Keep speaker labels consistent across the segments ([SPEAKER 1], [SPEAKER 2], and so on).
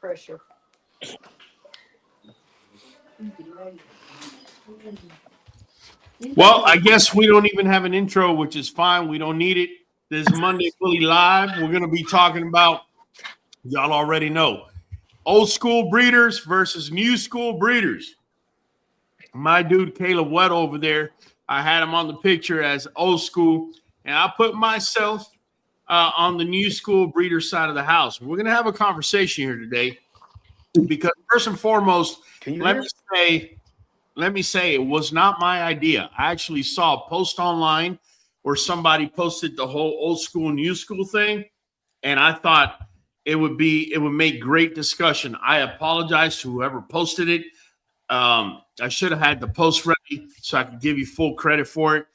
[SPEAKER 1] pressure.
[SPEAKER 2] Well, I guess we don't even have an intro, which is fine. We don't need it. This Monday Bully Live. We're going to be talking about, y'all already know, old school breeders versus new school breeders. My dude, Caleb Wett over there, I had him on the picture as old school, and I put myself on the new school breeder side of the house. We're going to have a conversation here today because first and foremost, let me say it was not my idea. I actually saw a post online where somebody posted the whole old school, new school thing, and I thought it would make great discussion. I apologize to whoever posted it. I should have had the post ready so I could give you full credit for it.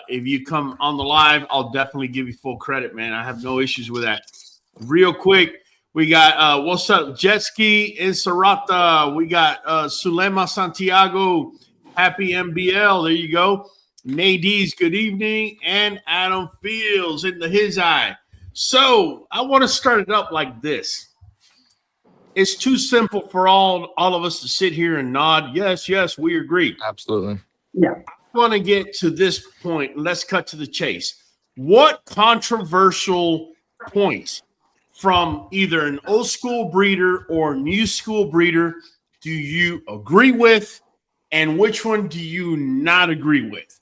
[SPEAKER 2] If you come on the live, I'll definitely give you full credit, man. I have no issues with that. Real quick, we got what's up, Jet Ski in Sarata. We got Sulema Santiago, Happy MBL. There you go. Nadies, good evening, and Adam Fields in his eye. So I want to start it up like this. It's too simple for all of us to sit here and nod. Yes, we agree.
[SPEAKER 3] Absolutely.
[SPEAKER 1] Yeah.
[SPEAKER 2] I want to get to this point. Let's cut to the chase. What controversial points from either an old school breeder or new school breeder do you agree with, and which one do you not agree with?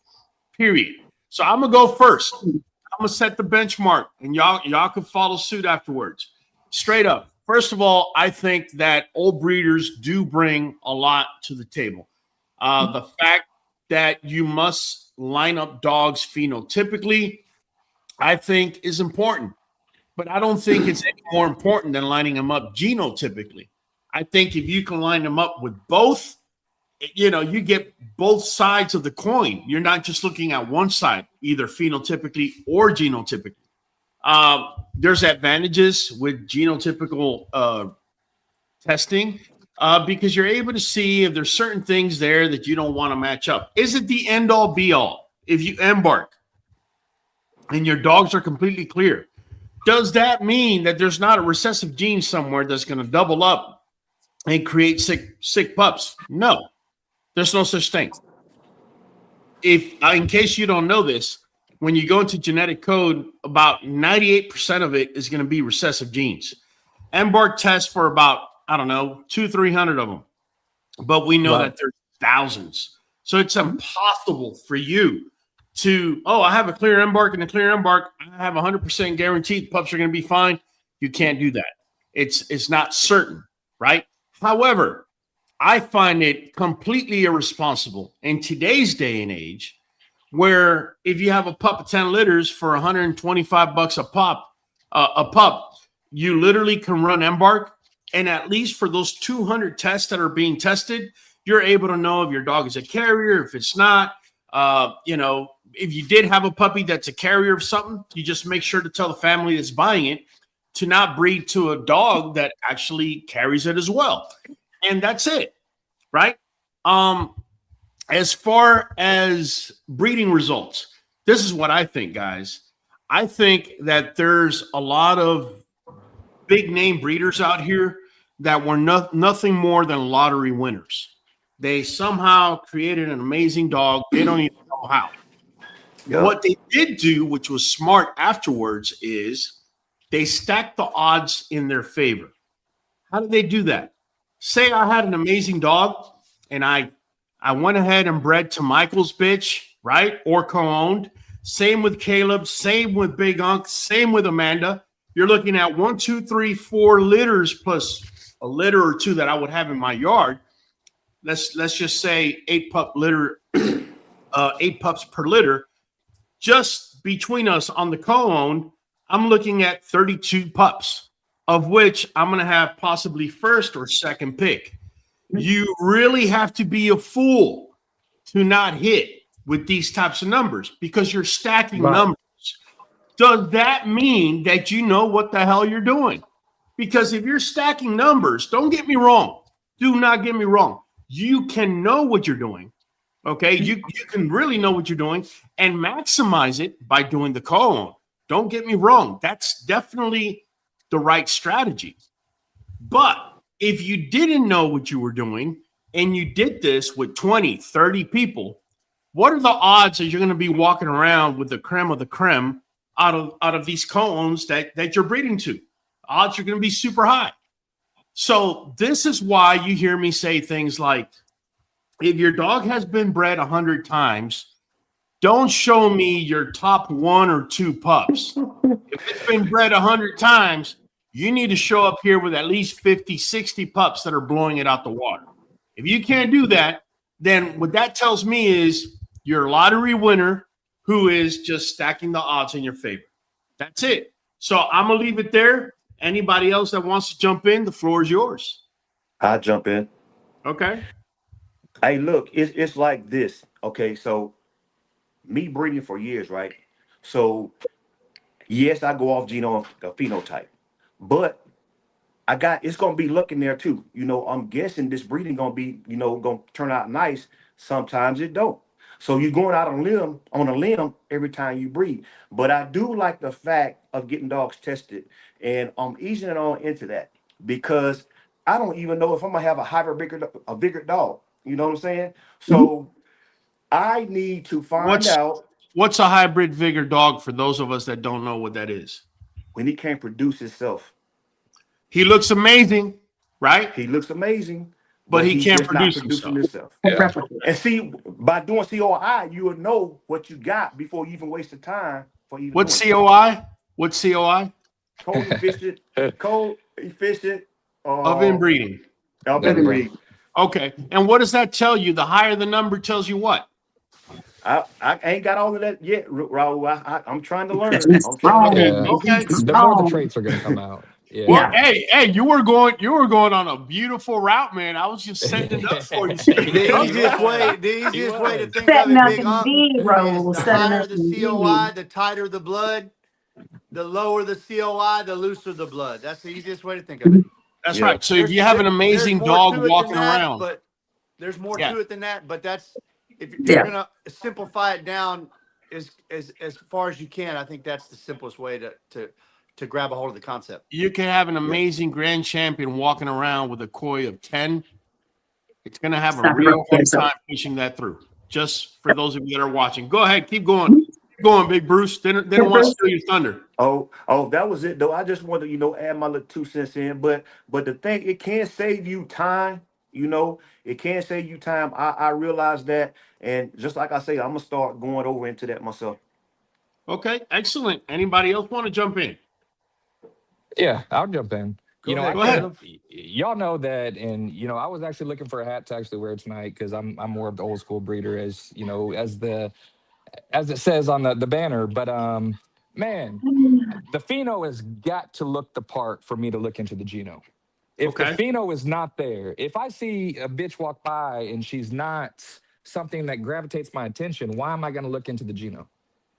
[SPEAKER 2] Period. So I'm gonna go first. I'm gonna set the benchmark, and y'all can follow suit afterwards. Straight up. First of all, I think that old breeders do bring a lot to the table. The fact that you must line up dogs phenotypically, I think is important. But I don't think it's any more important than lining them up genotypically. I think if you can line them up with both, you get both sides of the coin. You're not just looking at one side, either phenotypically or genotypically. There's advantages with genotypical testing because you're able to see if there's certain things there that you don't want to match up. Is it the end all be all? If you embark and your dogs are completely clear, does that mean that there's not a recessive gene somewhere that's going to double up and create sick pups? No, there's no such thing. In case you don't know this, when you go into genetic code, about 98% of it is going to be recessive genes. Embark tests for about, 200-300 of them. But we know that there's thousands. So it's impossible for you to, I have a clear embark and a clear embark. I have 100% guaranteed pups are going to be fine. You can't do that. It's not certain, right? However, I find it completely irresponsible in today's day and age where if you have a pup of 10 litters for $125 a pup, you literally can run embark. And at least for those 200 tests that are being tested, you're able to know if your dog is a carrier, if it's not. If you did have a puppy that's a carrier of something, you just make sure to tell the family that's buying it to not breed to a dog that actually carries it as well. And that's it, right? As far as breeding results, this is what I think, guys. I think that there's a lot of big name breeders out here that were nothing more than lottery winners. They somehow created an amazing dog. They don't even know how. Yep. What they did do, which was smart afterwards, is they stacked the odds in their favor. How did they do that? Say I had an amazing dog and I went ahead and bred to Michael's bitch, right? Or co-owned. Same with Caleb, same with Big Unk, same with Amanda. You're looking at 1, 2, 3, 4 litters plus a litter or two that I would have in my yard. Let's just say 8 pups per litter. Just between us on the co-owned, I'm looking at 32 pups, of which I'm going to have possibly first or second pick. You really have to be a fool to not hit with these types of numbers because you're stacking numbers. Does that mean that you know what the hell you're doing? Because if you're stacking numbers, don't get me wrong. Do not get me wrong. You can know what you're doing. Okay, you can really know what you're doing and maximize it by doing the co-own. Don't get me wrong. That's definitely the right strategy. But if you didn't know what you were doing and you did this with 20, 30 people, what are the odds that you're going to be walking around with the creme of the creme out of these cones that you're breeding to? Odds are going to be super high. So this is why you hear me say things like, if your dog has been bred 100 times, don't show me your top 1 or 2 pups. If it's been bred 100 times, you need to show up here with at least 50, 60 pups that are blowing it out the water. If you can't do that, then what that tells me is you're a lottery winner who is just stacking the odds in your favor. That's it. So I'm going to leave it there. Anybody else that wants to jump in, the floor is yours.
[SPEAKER 1] I'll jump in.
[SPEAKER 2] Okay.
[SPEAKER 1] Hey, look, it's like this. Okay, so me breeding for years, right? So yes, I go off phenotype, but it's gonna be luck in there too. I'm guessing this breeding gonna be, gonna turn out nice. Sometimes it don't. So you're going out on a limb every time you breed. But I do like the fact of getting dogs tested, and I'm easing it on into that because I don't even know if I'm gonna have a bigger dog. You know what I'm saying? So I need to find out.
[SPEAKER 2] What's a hybrid vigor dog for those of us that don't know what that is?
[SPEAKER 1] When he can't produce himself.
[SPEAKER 2] He looks amazing, right?
[SPEAKER 1] He looks amazing,
[SPEAKER 2] but he can't produce himself.
[SPEAKER 1] Yeah. And see, by doing COI, you will know what you got before you even waste the time for even.
[SPEAKER 2] What's COI? What's COI?
[SPEAKER 1] Cold efficient
[SPEAKER 2] of inbreeding.
[SPEAKER 1] Of inbreeding.
[SPEAKER 2] Okay. And what does that tell you? The higher the number tells you what?
[SPEAKER 1] I ain't got all of that yet, Raul. I'm trying to learn.
[SPEAKER 3] Okay.
[SPEAKER 2] Okay.
[SPEAKER 3] The more the traits are going to come out. Yeah.
[SPEAKER 2] Well, hey, you were going on a beautiful route, man. I was just setting it up for you.
[SPEAKER 4] The easiest way to think of it, Big Hawk, is the higher the COI, the tighter the blood. The lower the COI, the looser the blood. That's the easiest way to think of it.
[SPEAKER 2] That's right. So if you have an amazing dog walking around,
[SPEAKER 4] but there's more to it than that. But that's if you're gonna simplify it down as far as you can. I think that's the simplest way to grab a hold of the concept.
[SPEAKER 2] You can have an amazing grand champion walking around with a koi of 10. It's going to have a real hard time pushing that through. Just for those of you that are watching. Go ahead. Keep going. Keep going, Big Bruce. They don't want to steal your thunder.
[SPEAKER 1] Oh, that was it, though. I just wanted to, add my little 2 cents in. But the thing, it can save you time. It can save you time. I realize that. And just like I say, I'm going to start going over into that myself.
[SPEAKER 2] Okay. Excellent. Anybody else want to jump in?
[SPEAKER 3] Yeah, I'll jump in.
[SPEAKER 2] Go ahead.
[SPEAKER 3] Y'all know that, and I was actually looking for a hat to actually wear tonight because I'm more of the old school breeder, as it says on the banner. But man, the pheno has got to look the part for me to look into the geno. If the pheno is not there, if I see a bitch walk by and she's not something that gravitates my attention, why am I going to look into the geno?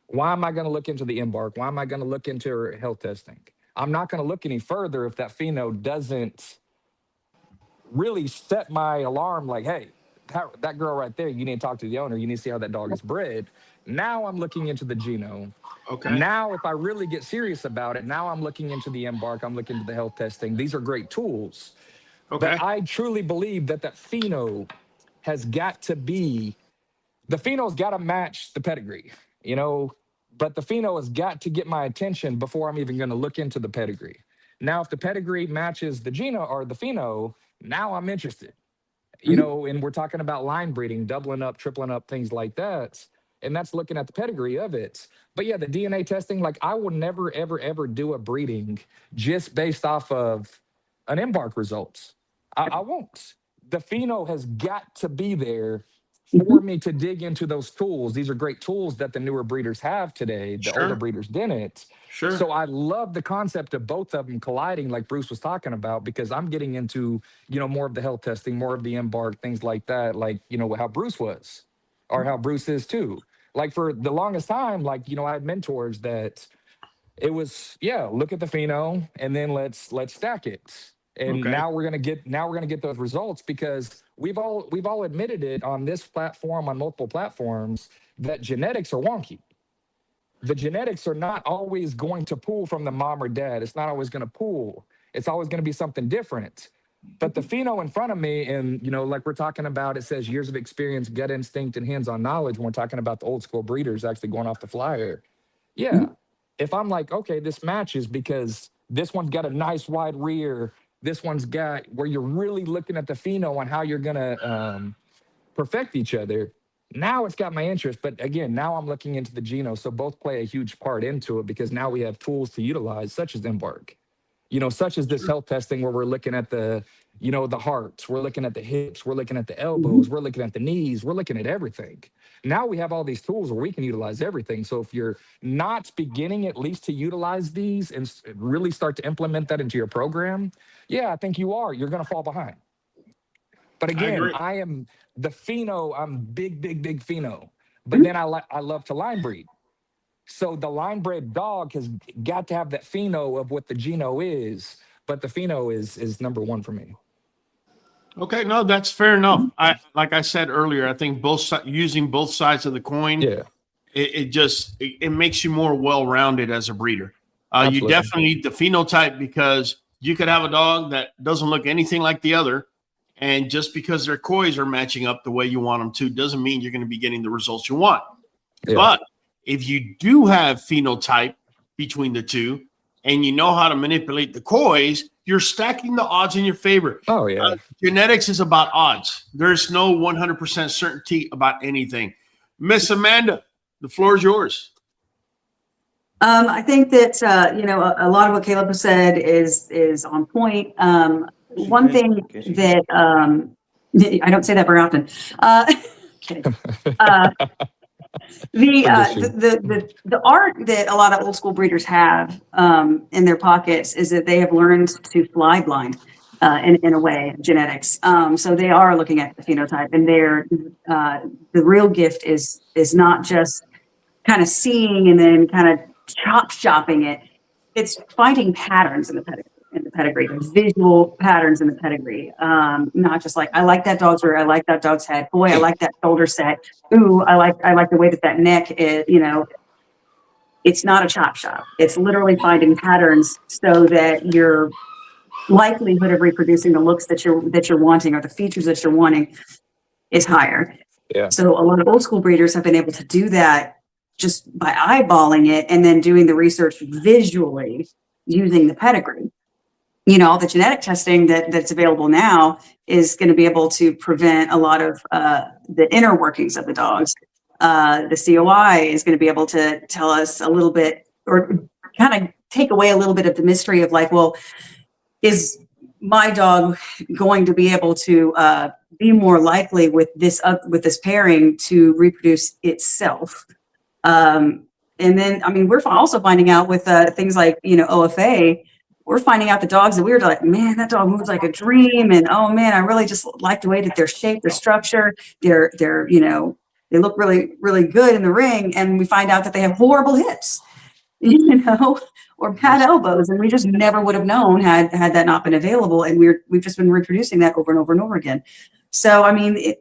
[SPEAKER 3] Why am I going to look into the embark? Why am I going to look into her health testing? I'm not going to look any further if that pheno doesn't really set my alarm like, hey, that girl right there, you need to talk to the owner. You need to see how that dog is bred. Now I'm looking into the geno.
[SPEAKER 2] Okay.
[SPEAKER 3] Now, if I really get serious about it, now I'm looking into the embark. I'm looking into the health testing. These are great tools.
[SPEAKER 2] Okay.
[SPEAKER 3] But I truly believe that pheno has got to be, the pheno's got to match the pedigree, but the pheno has got to get my attention before I'm even going to look into the pedigree. Now, if the pedigree matches the geno or the pheno, now I'm interested. And we're talking about line breeding, doubling up, tripling up, things like that. And that's looking at the pedigree of it. But yeah, the DNA testing, like I will never, ever, ever do a breeding just based off of an embark results. I won't. The pheno has got to be there for me to dig into those tools. These are great tools that the newer breeders have today. The older breeders didn't.
[SPEAKER 2] Sure.
[SPEAKER 3] So I love the concept of both of them colliding, like Bruce was talking about, because I'm getting into, more of the health testing, more of the embark, things like that, like, how Bruce was or how Bruce is too. Like for the longest time, like, I had mentors that it was, look at the pheno and then let's stack it. And now we're gonna get those results because we've all admitted it on this platform, on multiple platforms, that genetics are wonky. The genetics are not always going to pull from the mom or dad. It's not always going to pull. It's always going to be something different. But the pheno in front of me, and like we're talking about, it says years of experience, gut instinct, and hands-on knowledge. When we're talking about the old school breeders actually going off the flyer, yeah. If I'm like, okay, this matches because this one's got a nice wide rear, this one's got where you're really looking at the pheno on how you're gonna perfect each other. Now it's got my interest, but again, now I'm looking into the geno, so both play a huge part into it because now we have tools to utilize, such as Embark. Such as this health testing where we're looking at the hearts, we're looking at the hips, we're looking at the elbows, we're looking at the knees, we're looking at everything. Now we have all these tools where we can utilize everything. So if you're not beginning at least to utilize these and really start to implement that into your program, yeah, I think you're going to fall behind. But again, I am the pheno, I'm big pheno. But then I love to line breed. So the line bred dog has got to have that pheno of what the geno is, but the pheno is number one for me.
[SPEAKER 2] Okay, no, that's fair enough. Like I said earlier, I think using both sides of the coin,
[SPEAKER 3] yeah,
[SPEAKER 2] it makes you more well-rounded as a breeder. You
[SPEAKER 3] Absolutely.
[SPEAKER 2] definitely need the phenotype because you could have a dog that doesn't look anything like the other, and just because their coys are matching up the way you want them to doesn't mean you're going to be getting the results you want.
[SPEAKER 3] Yeah.
[SPEAKER 2] But if you do have phenotype between the two and you know how to manipulate the coys, you're stacking the odds in your favor.
[SPEAKER 3] Oh, yeah.
[SPEAKER 2] Genetics is about odds. There's no 100% certainty about anything. Miss Amanda, the floor is yours.
[SPEAKER 5] I think that, a lot of what Caleb has said is on point. One thing that I don't say that very often. Kidding. The art that a lot of old school breeders have in their pockets is that they have learned to fly blind in a way, genetics. So they are looking at the phenotype, and the real gift is not just kind of seeing and then kind of chopping it. It's finding patterns in the pedigree, visual patterns in the pedigree. Not just like, I like that dog's rear, I like that dog's head. Boy, I like that shoulder set. Ooh, I like the way that neck is, it's not a chop shop. It's literally finding patterns so that your likelihood of reproducing the looks that you're wanting or the features that you're wanting is higher.
[SPEAKER 3] Yeah.
[SPEAKER 5] So a lot of old school breeders have been able to do that just by eyeballing it and then doing the research visually using the pedigree. The genetic testing that's available now is going to be able to prevent a lot of the inner workings of the dogs. The COI is going to be able to tell us a little bit, or kind of take away a little bit of the mystery of like, well, is my dog going to be able to be more likely with this pairing to reproduce itself? And then, we're also finding out with things like, OFA, we're finding out the dogs that we were like, man, that dog moves like a dream. And, oh man, I really just like the way that they're shaped, their structure, they're they look really, really good in the ring. And we find out that they have horrible hips, or bad elbows. And we just never would have known had that not been available. And we've just been reproducing that over and over and over again. So,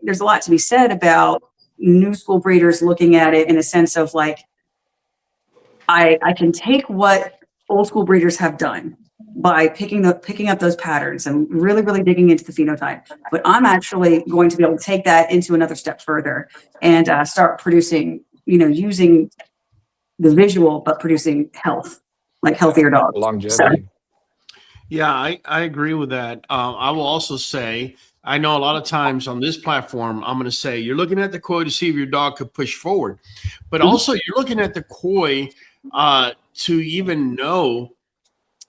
[SPEAKER 5] there's a lot to be said about new school breeders looking at it in a sense of like, I can take what old school breeders have done by picking up those patterns and really, really digging into the phenotype. But I'm actually going to be able to take that into another step further and start producing, using the visual, but producing health, like healthier dogs.
[SPEAKER 3] Longevity.
[SPEAKER 2] Yeah, I agree with that. I will also say, I know a lot of times on this platform, I'm going to say, you're looking at the coy to see if your dog could push forward. But also you're looking at the coy to even know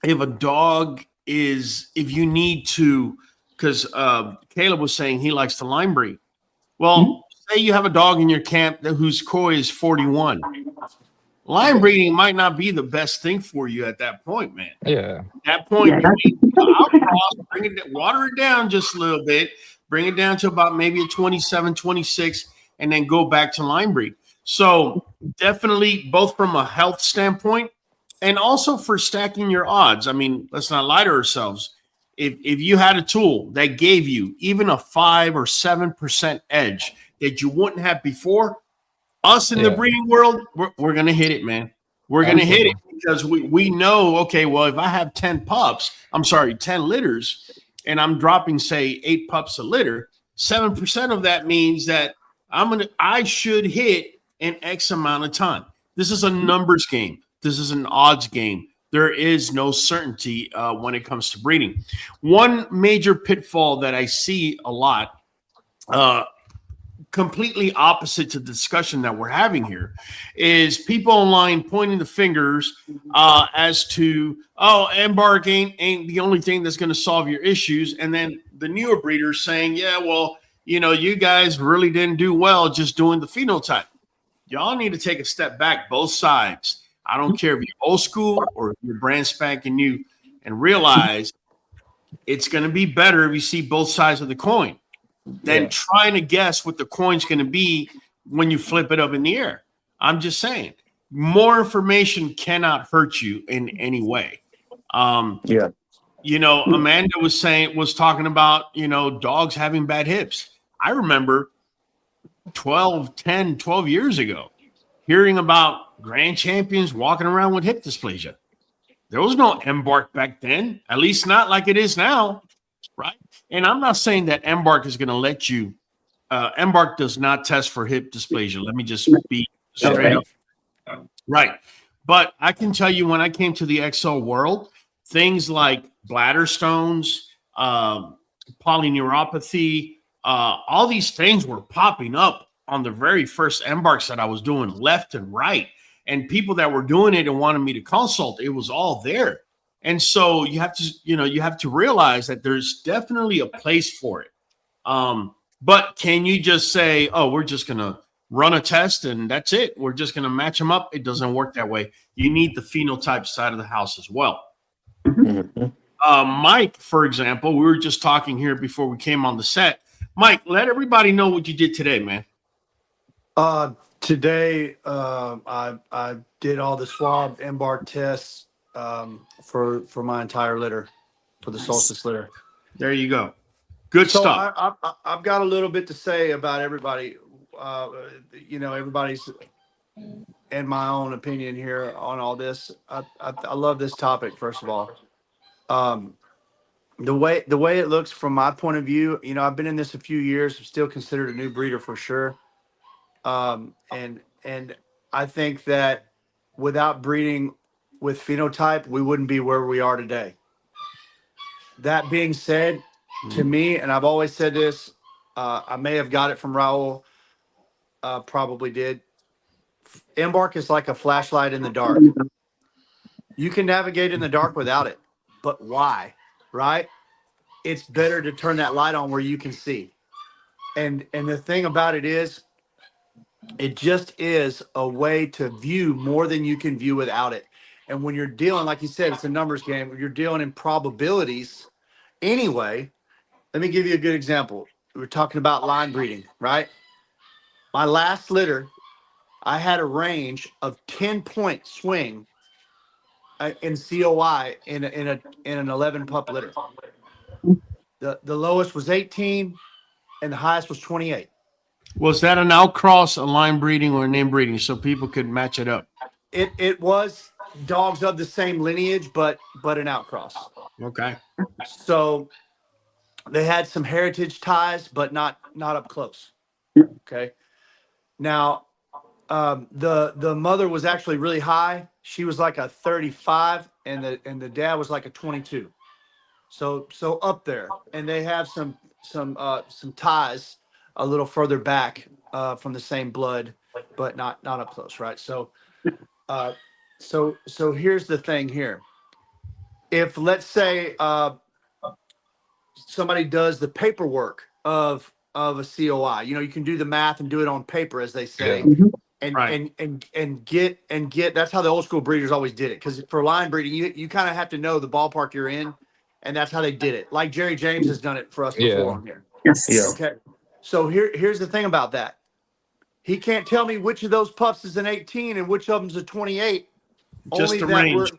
[SPEAKER 2] if a dog if you need to, because Caleb was saying he likes to line breed. Well, say you have a dog in your camp whose coy is 41. Line breeding might not be the best thing for you at that point, man.
[SPEAKER 3] Yeah.
[SPEAKER 2] At that point, water it down just a little bit, bring it down to about maybe a 27, 26, and then go back to line breed. So definitely both from a health standpoint and also for stacking your odds. Let's not lie to ourselves. If you had a tool that gave you even a 5 or 7% edge that you wouldn't have before, us in the breeding world, we're going to hit it, man. We're going to hit it because we know, okay, well, if I have 10 litters, and I'm dropping, say, 8 pups a litter, 7% of that means that I should hit in X amount of time. This is a numbers game. This is an odds game. There is no certainty when it comes to breeding. One major pitfall that I see a lot, completely opposite to the discussion that we're having here, is people online pointing the fingers as to, oh, embark ain't the only thing that's going to solve your issues. And then the newer breeders saying, yeah, well, you guys really didn't do well just doing the phenotype. Y'all need to take a step back, both sides. I don't care if you're old school or if you're brand spanking new, and realize it's going to be better if you see both sides of the coin than trying to guess what the coin's going to be when you flip it up in the air. I'm just saying, more information cannot hurt you in any way. Amanda was talking about, dogs having bad hips. I remember 12 years ago, hearing about grand champions walking around with hip dysplasia. There was no embark back then, at least not like it is now, right? And I'm not saying that embark is going to let you. Embark does not test for hip dysplasia. Let me just be straight up. Right. But I can tell you, when I came to the XL world, things like bladder stones, polyneuropathy, all these things were popping up on the very first embarks that I was doing left and right. And people that were doing it and wanted me to consult, it was all there. And so you have to realize that there's definitely a place for it. But can you just say, oh, we're just going to run a test and that's it? We're just going to match them up? It doesn't work that way. You need the phenotype side of the house as well. Mike, for example, we were just talking here before we came on the set. Mike, let everybody know what you did today, man.
[SPEAKER 4] Today, I did all the swab embark tests for my entire litter, for the solstice litter.
[SPEAKER 2] There you go. Good stuff.
[SPEAKER 4] I've got a little bit to say about everybody. Everybody's and my own opinion here on all this. I love this topic. First of all, the way it looks from my point of view, I've been in this a few years. I'm still considered a new breeder for sure. And I think that without breeding with phenotype, we wouldn't be where we are today. That being said, to me, and I've always said this, I may have got it from Raul, probably did. Embark is like a flashlight in the dark. You can navigate in the dark without it, but why? Right? It's better to turn that light on where you can see. And the thing about it is, it just is a way to view more than you can view without it. And when you're dealing, like you said, it's a numbers game. When you're dealing in probabilities anyway, let me give you a good example. We were talking about line breeding, right? My last litter, I had a range of 10-point swing in COI in an 11 pup litter. The lowest was 18 and the highest was 28.
[SPEAKER 2] Was that an outcross, a line breeding, or a name breeding, so people could match it up?
[SPEAKER 4] It was dogs of the same lineage, but an outcross. Okay. So they had some heritage ties, but not up close. Okay. Now, the mother was actually really high. She was like a 35, and the dad was like a 22. So up there, and they have some ties a little further back from the same blood, but not up close, right? So here's the thing here. If, let's say, somebody does the paperwork of a COI, you can do the math and do it on paper, as they say, and get. That's how the old school breeders always did it. Because for line breeding, you kind of have to know the ballpark you're in, and that's how they did it. Like Jerry James has done it for us before on here.
[SPEAKER 5] Yes.
[SPEAKER 1] Yeah.
[SPEAKER 4] Okay. So here's the thing about that. He can't tell me which of those pups is an 18 and which of them's a 28.
[SPEAKER 2] Just the range.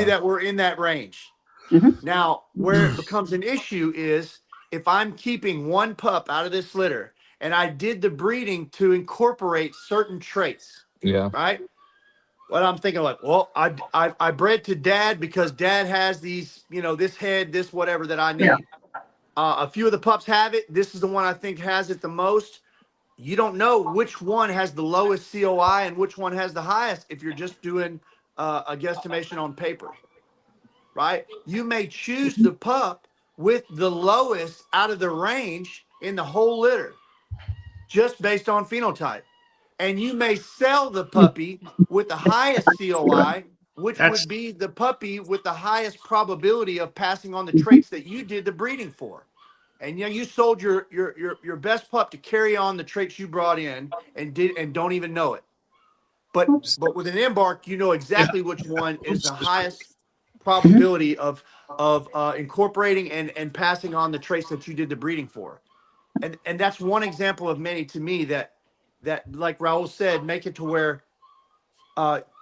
[SPEAKER 4] That we're in that range. Now, where it becomes an issue is if I'm keeping one pup out of this litter and I did the breeding to incorporate certain traits. Yeah. Right. What I'm thinking, like, well, I bred to dad because dad has these, this head, this whatever that I need.
[SPEAKER 5] Yeah.
[SPEAKER 4] A few of the pups have it. This is the one I think has it the most. You don't know which one has the lowest COI and which one has the highest if you're just doing a guesstimation on paper, right? You may choose the pup with the lowest out of the range in the whole litter just based on phenotype. And you may sell the puppy with the highest COI, which would be the puppy with the highest probability of passing on the traits that you did the breeding for. And you sold your best pup to carry on the traits you brought in and don't even know it. But with an embark, you know exactly which one is the highest probability of incorporating and passing on the traits that you did the breeding for. And that's one example of many to me that like Raul said, make it to where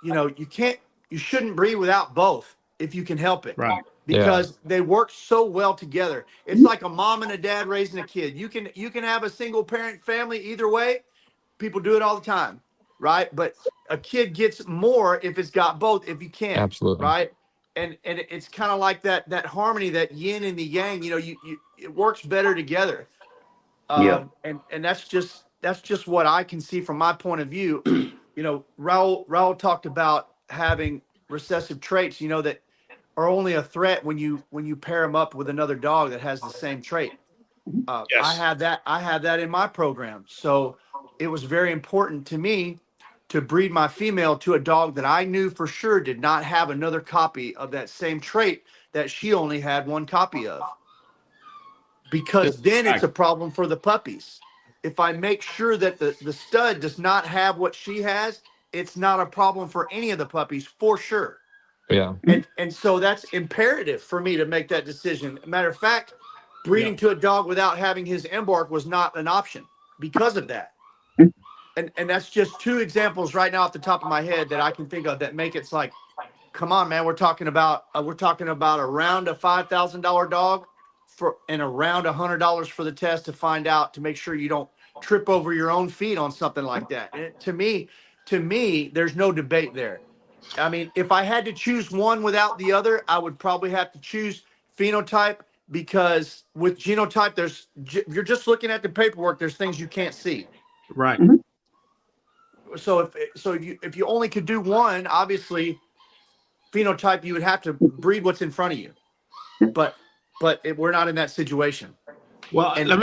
[SPEAKER 4] you shouldn't breed without both if you can help it.
[SPEAKER 2] Right.
[SPEAKER 4] Because they work so well together. It's like a mom and a dad raising a kid. You can have a single parent family either way. People do it all the time, right? But a kid gets more if it's got both, if you can.
[SPEAKER 3] Absolutely.
[SPEAKER 4] Right. And it's kind of like that harmony, that yin and the yang, it works better together. And that's just what I can see from my point of view. Raul talked about having recessive traits, that are only a threat when you pair them up with another dog that has the same trait.
[SPEAKER 2] Yes.
[SPEAKER 4] I have that in my program. So it was very important to me to breed my female to a dog that I knew for sure did not have another copy of that same trait that she only had one copy of. Because then it's a problem for the puppies. If I make sure that the stud does not have what she has, it's not a problem for any of the puppies for sure.
[SPEAKER 3] Yeah.
[SPEAKER 4] And so that's imperative for me to make that decision. Matter of fact, breeding to a dog without having his embark was not an option because of that. And that's just two examples right now off the top of my head that I can think of that make it like, come on, man, we're talking about around a $5,000 dog and around $100 for the test to find out, to make sure you don't trip over your own feet on something like that. And to me, there's no debate there. I mean, if I had to choose one without the other, I would probably have to choose phenotype, because with genotype, you're just looking at the paperwork. There's things you can't see.
[SPEAKER 2] Right.
[SPEAKER 4] So if you only could do one, obviously phenotype, you would have to breed what's in front of you. But we're not in that situation.
[SPEAKER 2] Well, let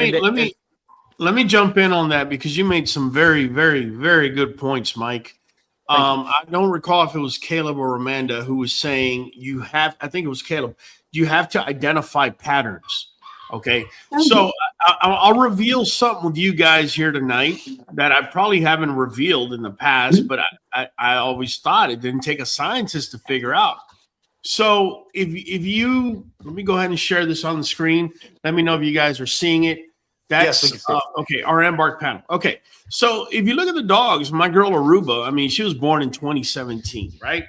[SPEAKER 2] me jump in on that, because you made some very, very, very good points, Mike. I don't recall if it was Caleb or Amanda who was saying I think it was Caleb, you have to identify patterns. Okay. So I'll reveal something with you guys here tonight that I probably haven't revealed in the past, but I always thought it didn't take a scientist to figure out. So if you, let me go ahead and share this on the screen. Let me know if you guys are seeing it. That's okay. Our embark panel. Okay. So if you look at the dogs, my girl Aruba, I mean, she was born in 2017, right?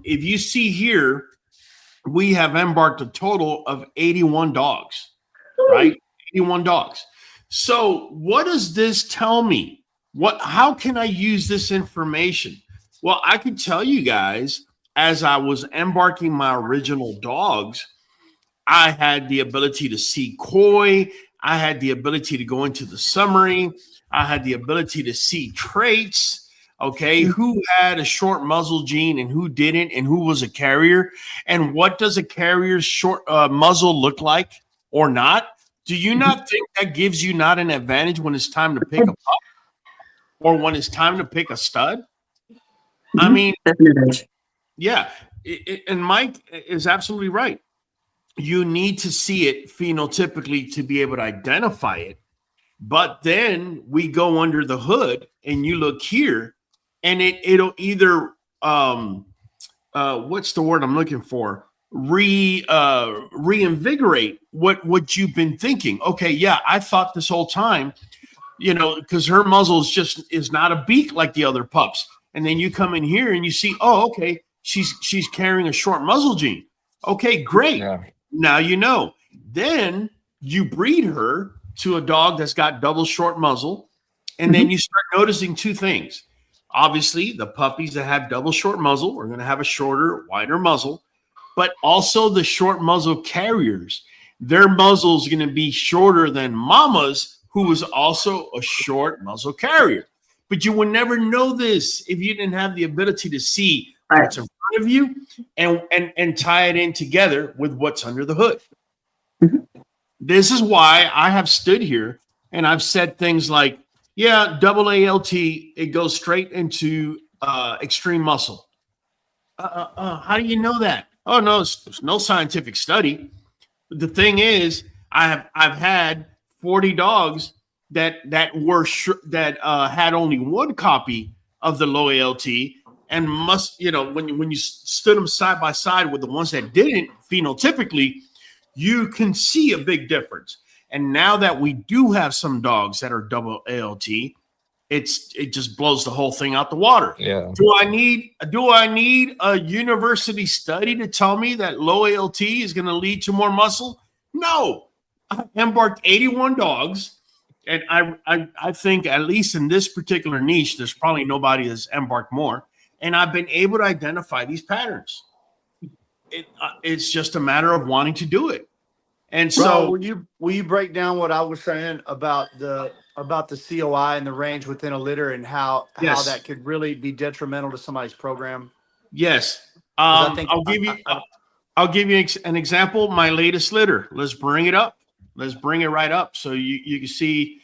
[SPEAKER 2] If you see here, we have embarked a total of 81 dogs, right? 81 dogs. So what does this tell me? How can I use this information? Well, I could tell you guys, as I was embarking my original dogs, I had the ability to see koi. I had the ability to go into the summary. I had the ability to see traits, okay, who had a short muzzle gene and who didn't, and who was a carrier, and what does a carrier's short muzzle look like or not? Do you not think that gives you not an advantage when it's time to pick a pup or when it's time to pick a stud? I mean, yeah, and Mike is absolutely right. You need to see it phenotypically to be able to identify it. But then we go under the hood and you look here, and it'll either what's the word I'm looking for? Reinvigorate what you've been thinking. Okay, yeah, I thought this whole time, because her muzzle is not a beak like the other pups. And then you come in here and you see, oh, okay, she's carrying a short muzzle gene. Okay, great. Yeah. Now you know. Then you breed her to a dog that's got double short muzzle, and then you start noticing two things. Obviously, the puppies that have double short muzzle are going to have a shorter, wider muzzle, but also the short muzzle carriers, their muzzle is going to be shorter than Mama's, who was also a short muzzle carrier. But you would never know this if you didn't have the ability to see what's in front of you and tie it in together with what's under the hood. This is why I have stood here and I've said things like, yeah, double ALT, it goes straight into extreme muscle. How do you know that? Oh, no, it's no scientific study. The thing is, I've had 40 dogs that had only one copy of the low ALT, and when you stood them side by side with the ones that didn't, phenotypically, you can see a big difference. And now that we do have some dogs that are double ALT, it just blows the whole thing out the water.
[SPEAKER 3] Yeah.
[SPEAKER 2] Do I need a university study to tell me that low ALT is going to lead to more muscle? No. I embarked 81 dogs, and I think at least in this particular niche, there's probably nobody that's embarked more. And I've been able to identify these patterns. It's just a matter of wanting to do it. And so,
[SPEAKER 4] will you break down what I was saying about the COI and the range within a litter and how that could really be detrimental to somebody's program?
[SPEAKER 2] Yes. I'll give you an example. My latest litter. Let's bring it up. Let's bring it right up so you can see.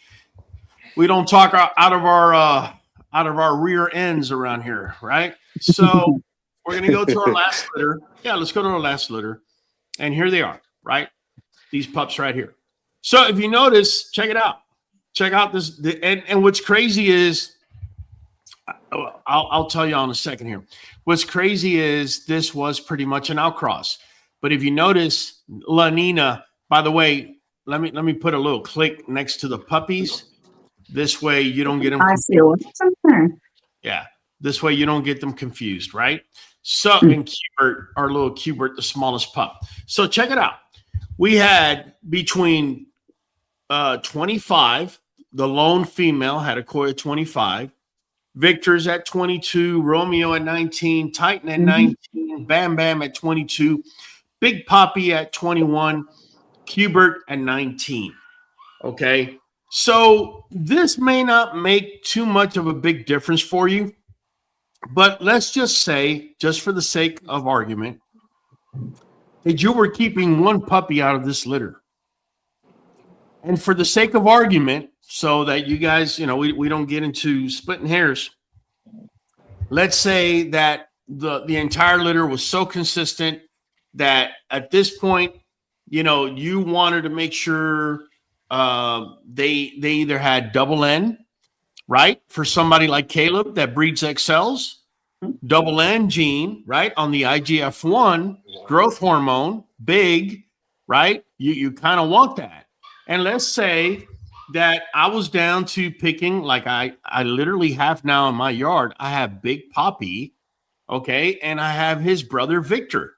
[SPEAKER 2] We don't talk out of our rear ends around here, right? So we're gonna go to our last litter. Yeah, let's go to our last litter, and here they are, right? These pups right here. So if you notice, check it out. Check out this. And what's crazy is, I'll tell you in a second here. What's crazy is this was pretty much an outcross. But if you notice, La Nina, by the way, let me put a little click next to the puppies. This way you don't get them.
[SPEAKER 5] I see what's in there.
[SPEAKER 2] Yeah. This way you don't get them confused, right? So, and Cubert, our little Cubert, the smallest pup. So check it out. We had between 25, the lone female had a koi of 25, Victor's at 22, Romeo at 19, Titan at 19, Bam Bam at 22, Big Poppy at 21, Cubert at 19. Okay. So this may not make too much of a big difference for you, but let's just say, just for the sake of argument, that you were keeping one puppy out of this litter. And for the sake of argument, so that you guys, we don't get into splitting hairs, let's say that the entire litter was so consistent that at this point, you wanted to make sure they either had double N, right? For somebody like Caleb that breeds XLs, double N gene, right? On the IGF-1 growth hormone, big, right? You kind of want that. And let's say that I was down to picking, like I literally have now in my yard, I have Big Poppy, okay? And I have his brother, Victor.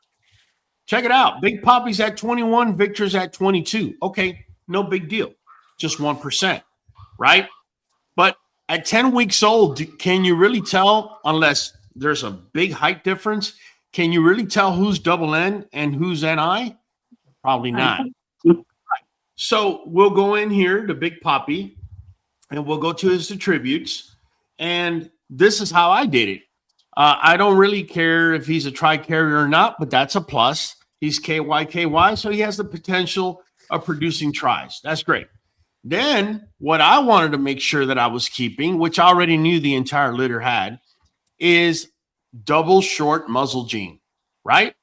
[SPEAKER 2] Check it out. Big Poppy's at 21, Victor's at 22. Okay, no big deal. Just 1%, right? But at 10 weeks old, can you really tell, unless there's a big height difference, can you really tell who's double N and who's NI? Probably not. So we'll go in here to Big Poppy and we'll go to his attributes. And this is how I did it. I don't really care if he's a tri-carrier or not, but that's a plus. He's KY, so he has the potential of producing tries. That's great. Then what I wanted to make sure that I was keeping, which I already knew the entire litter had, is double short muzzle gene, right?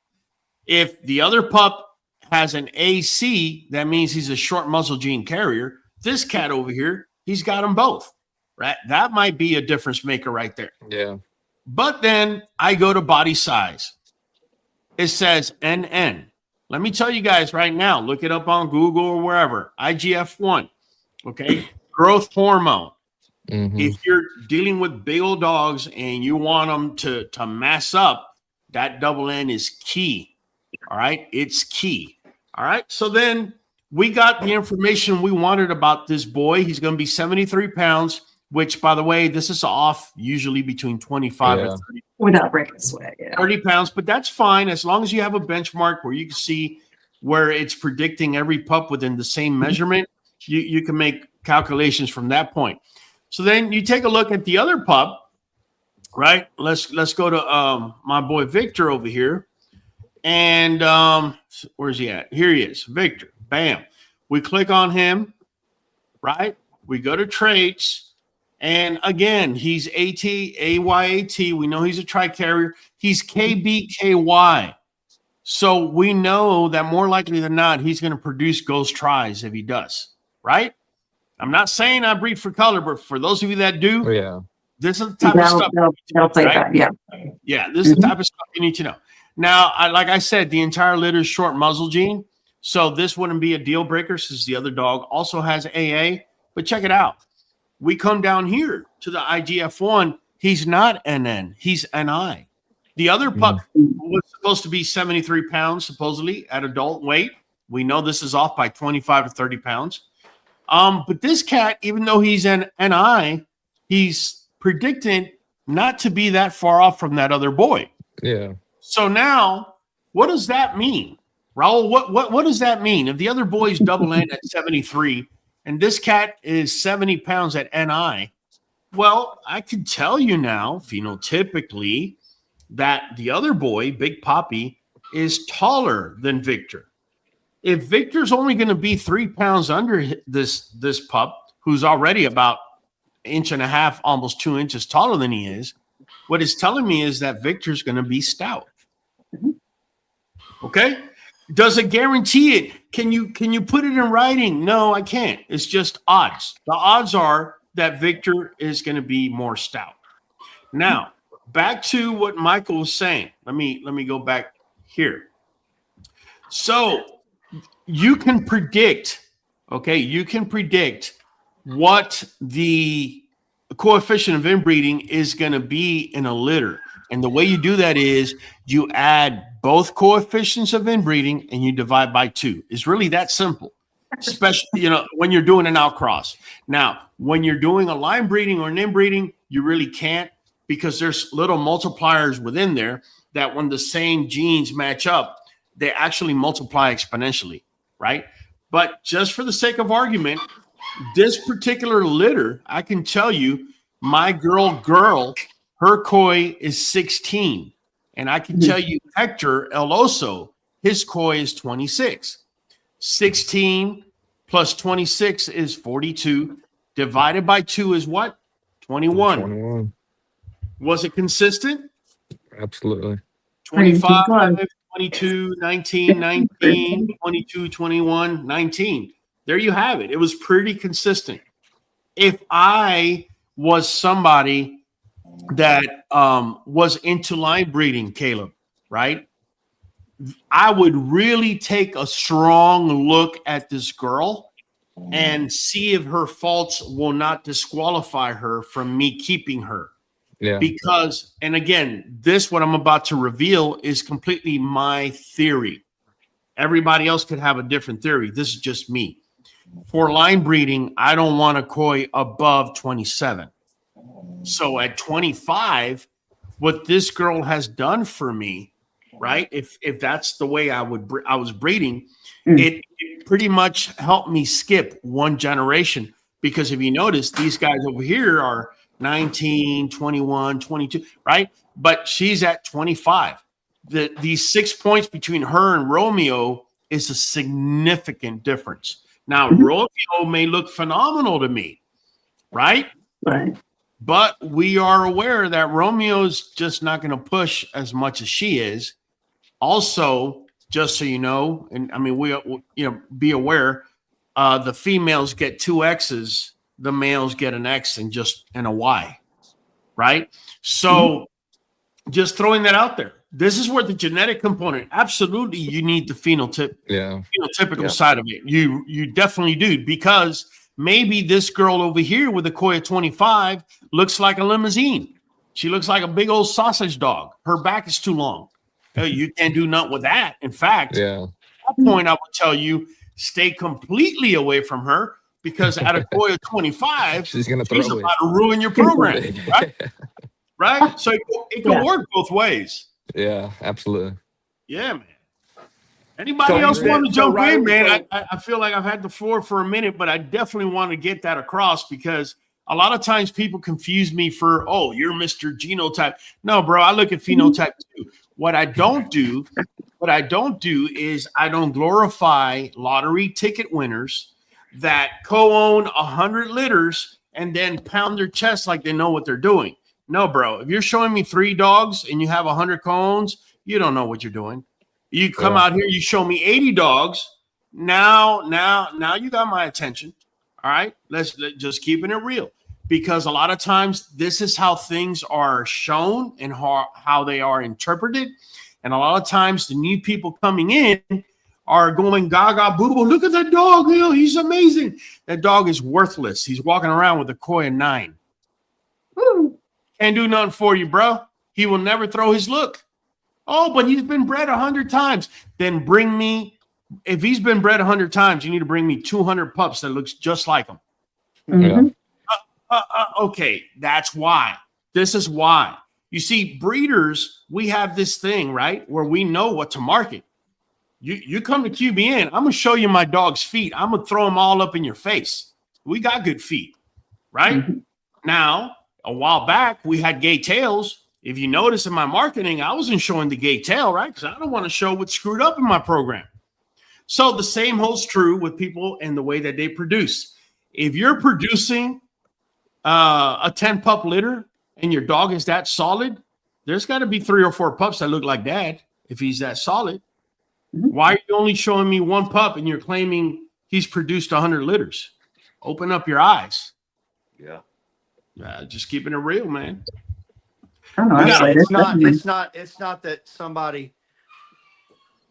[SPEAKER 2] If the other pup has an AC, that means he's a short muzzle gene carrier. This cat over here, he's got them both, right? That might be a difference maker right there.
[SPEAKER 3] Yeah.
[SPEAKER 2] But then I go to body size. It says NN. Let me tell you guys right now, look it up on Google or wherever. IGF-1, okay? Growth hormone. If you're dealing with big old dogs and you want them to mass up, that double N is key. All right? It's key. All right? So then we got the information we wanted about this boy. He's going to be 73 pounds, which, by the way, this is off usually between 25 and 30.
[SPEAKER 5] Without breaking sweat, yeah.
[SPEAKER 2] 30 pounds, but that's fine as long as you have a benchmark where you can see where it's predicting every pup within the same measurement. You can make calculations from that point. So then you take a look at the other pup, right? Let's go to my boy Victor over here. And where's he at? Here he is, Victor. Bam. We click on him, right? We go to traits. And again, he's AYAT. We know he's a tri-carrier. He's KBKY. So we know that more likely than not, he's going to produce ghost tries if he does, right? I'm not saying I breed for color, but for those of you that do, this is the type of stuff.
[SPEAKER 5] They'll play that, yeah.
[SPEAKER 2] Yeah, this is the type of stuff you need to know. Now, like I said, the entire litter is short muzzle gene. So this wouldn't be a deal breaker since the other dog also has AA. But check it out. We come down here to the IGF-1. He's not NN. He's NI. The other pup was supposed to be 73 pounds, supposedly, at adult weight. We know this is off by 25 to 30 pounds. But this cat, even though he's an NI, he's predicted not to be that far off from that other boy.
[SPEAKER 3] Yeah.
[SPEAKER 2] So now, what does that mean? Raul, what does that mean? If the other boy's double N at 73 and this cat is 70 pounds at NI, well, I can tell you now, phenotypically, that the other boy, Big Poppy, is taller than Victor. If Victor's only going to be 3 pounds under this pup, who's already about 1.5 inches, almost 2 inches taller than he is, what it's telling me is that Victor's going to be stout. Okay? Does it guarantee it? Can you put it in writing? No, I can't. It's just odds. The odds are that Victor is going to be more stout. Now, back to what Michael was saying. Let me go back here. So you can predict, okay, you can predict what the coefficient of inbreeding is going to be in a litter. And the way you do that is you add both coefficients of inbreeding and you divide by 2. It's really that simple, especially, when you're doing an outcross. Now, when you're doing a line breeding or an inbreeding, you really can't, because there's little multipliers within there that when the same genes match up, they actually multiply exponentially, right? But just for the sake of argument, this particular litter, I can tell you, my girl, her koi is 16. And I can tell you Hector El Oso, his koi is 26. 16 plus 26 is 42. Divided by 2 is what? 21.
[SPEAKER 3] 21.
[SPEAKER 2] Was it consistent?
[SPEAKER 3] Absolutely.
[SPEAKER 2] 25, 22, 19, 19, 22, 21, 19. There you have it. It was pretty consistent. If I was somebody that was into line breeding, Caleb, right? I would really take a strong look at this girl and see if her faults will not disqualify her from me keeping her.
[SPEAKER 3] Yeah.
[SPEAKER 2] Because, and again, what I'm about to reveal is completely my theory. Everybody else could have a different theory. This is just me. For line breeding, I don't want a koi above 27. So at 25, what this girl has done for me, right? If that's the way I was breeding, it pretty much helped me skip one generation. Because if you notice, these guys over here are 19, 21, 22, right? But she's at 25. These 6 points between her and Romeo is a significant difference. Now, Romeo may look phenomenal to me, right?
[SPEAKER 5] Right.
[SPEAKER 2] But we are aware that Romeo's just not going to push as much as she is. Also, just so you know, and I mean, be aware, the females get 2 X's, the males get an X and a Y, right? So just throwing that out there. This is where the genetic component, absolutely, you need the phenotypical side of it. You definitely do, because maybe this girl over here with a koi of 25 looks like a limousine. She looks like a big old sausage dog. Her back is too long. You can't do nothing with that. In fact, at that point, I would tell you, stay completely away from her, because at a koi of 25,
[SPEAKER 3] She's gonna throw
[SPEAKER 2] she's
[SPEAKER 3] it.
[SPEAKER 2] about to ruin your program, right? Right? So it can work both ways.
[SPEAKER 3] Yeah, absolutely.
[SPEAKER 2] Yeah, man. Anybody else want to jump in, man? I feel like I've had the floor for a minute, but I definitely want to get that across because a lot of times people confuse me for, oh, you're Mr. Genotype. No, bro, I look at phenotype too. What I don't do is I don't glorify lottery ticket winners that co-own 100 litters and then pound their chest like they know what they're doing. No, bro. If you're showing me 3 dogs and you have 100 co-owns, you don't know what you're doing. You come out here, you show me 80 dogs. Now you got my attention. All right, let's just keeping it real, because a lot of times this is how things are shown and how they are interpreted, and a lot of times the new people coming in are going gaga boo boo. Look at that dog, he's amazing. That dog is worthless. He's walking around with a koi of 9.
[SPEAKER 5] Woo.
[SPEAKER 2] Can't do nothing for you, bro. He will never throw his look. Oh, but he's been bred 100 times. Then bring me, if he's been bred 100 times, you need to bring me 200 pups that looks just like him.
[SPEAKER 5] Mhm.
[SPEAKER 2] Okay, that's why. This is why. You see, breeders, we have this thing, right, where we know what to market. You come to QBN, I'm going to show you my dog's feet. I'm going to throw them all up in your face. We got good feet, right?
[SPEAKER 5] Mhm.
[SPEAKER 2] Now, a while back, we had gay tails. If you notice in my marketing, I wasn't showing the gay tail, right? Because I don't want to show what's screwed up in my program. So the same holds true with people and the way that they produce. If you're producing a 10 pup litter and your dog is that solid, there's got to be 3 or 4 pups that look like dad if he's that solid.
[SPEAKER 5] Mhm.
[SPEAKER 2] Why are you only showing me 1 pup and you're claiming he's produced 100 litters? Open up your eyes.
[SPEAKER 1] Yeah.
[SPEAKER 2] Just keeping it real, man.
[SPEAKER 5] I don't know, honestly,
[SPEAKER 4] It's
[SPEAKER 5] that's
[SPEAKER 4] not that somebody,